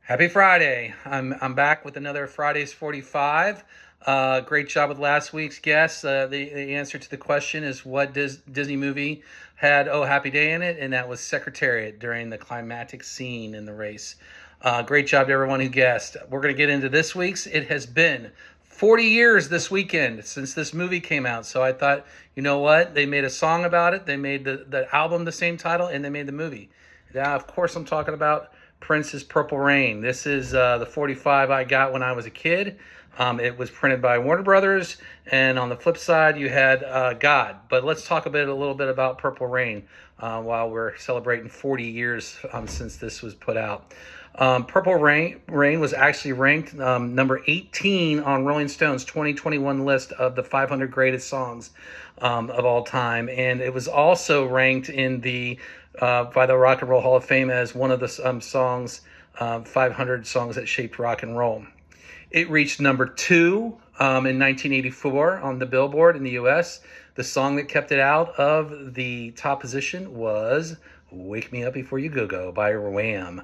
Happy Friday. I'm back with another Fridays 45. Great job with last week's guest. The answer to the question is what Disney movie had Oh Happy Day in it, and that was Secretariat during the climactic scene in the race. Great job to everyone who guessed. We're going to get into this week's. It has been 40 years this weekend since this movie came out. So I thought, you know what? They made a song about it. They made the album the same title, and they made the movie. Now, of course, I'm talking about Prince's Purple Rain. This is the 45 I got when I was a kid. It was printed by Warner Brothers, and on the flip side, you had God. But let's talk a little bit about Purple Rain while we're celebrating 40 years since this was put out. Purple Rain was actually ranked number 18 on Rolling Stone's 2021 list of the 500 greatest songs of all time, and it was also ranked in the by the Rock and Roll Hall of Fame as one of the songs, 500 songs that shaped rock and roll. It reached number 2 in 1984 on the Billboard in the U.S. The song that kept it out of the top position was "Wake Me Up Before You Go Go" by Wham.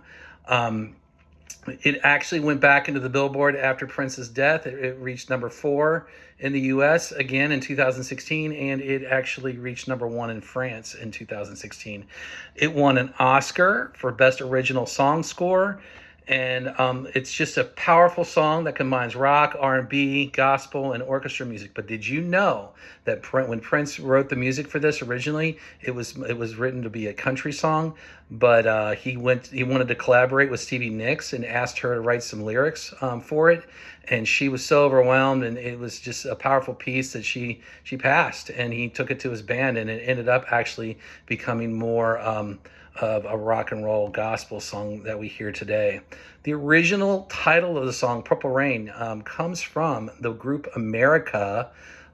It actually went back into the Billboard after Prince's death. It reached number 4 in the U.S. again in 2016, and it actually reached number 1 in France in 2016. It won an Oscar for Best Original Song Score, and it's just a powerful song that combines rock, R&B, gospel, and orchestra music. But did you know that when Prince wrote the music for this originally, it was written to be a country song, but he wanted to collaborate with Stevie Nicks and asked her to write some lyrics for it, and she was so overwhelmed, and it was just a powerful piece that she passed, and he took it to his band, and it ended up actually becoming more of a rock and roll gospel song that we hear today. The original title of the song, Purple Rain, comes from the group America.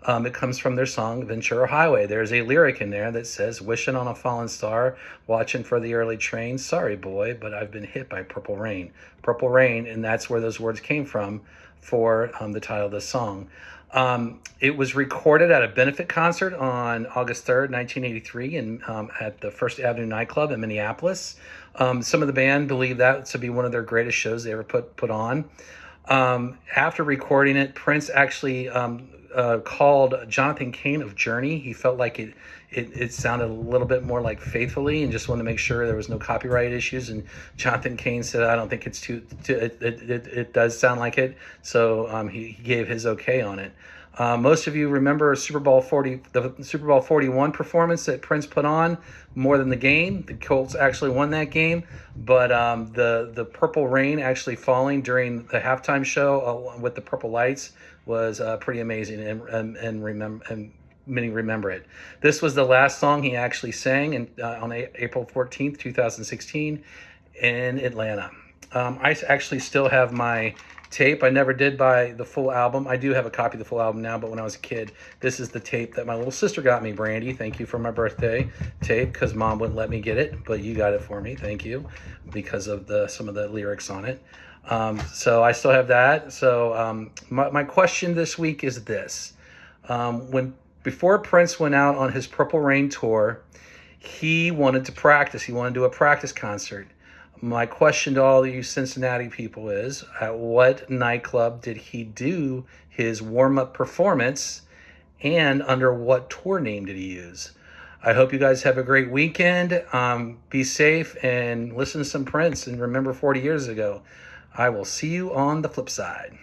It comes from their song Ventura Highway. There's a lyric in there that says, "Wishing on a fallen star, watching for the early train. Sorry, boy, but I've been hit by purple rain." Purple rain, and that's where those words came from for the title of the song. It was recorded at a benefit concert on August 3rd, 1983, at the First Avenue nightclub in Minneapolis. Some of the band believe that to be one of their greatest shows they ever put on. After recording it, Prince actually called Jonathan Cain of Journey. He felt like it sounded a little bit more like Faithfully, and just wanted to make sure there was no copyright issues. And Jonathan Cain said, "I don't think it's it does sound like it." So he gave his okay on it. Most of you remember the Super Bowl 41 performance that Prince put on more than the game. The Colts actually won that game, but the Purple Rain actually falling during the halftime show with the purple lights was pretty amazing, and many remember it. This was the last song he actually sang on April 14th, 2016 in Atlanta. I actually still have my tape. I never did buy the full album. I do have a copy of the full album now, but when I was a kid, this is the tape that my little sister got me, Brandy. Thank you for my birthday tape, because Mom wouldn't let me get it, but you got it for me. Thank you, because of some of the lyrics on it. So I still have that. So my question this week is this. Before Prince went out on his Purple Rain tour, he wanted to practice. He wanted to do a practice concert. My question to all of you Cincinnati people is, at what nightclub did he do his warm-up performance, and under what tour name did he use? I hope you guys have a great weekend. Be safe and listen to some Prince, and remember 40 years ago. I will see you on the flip side.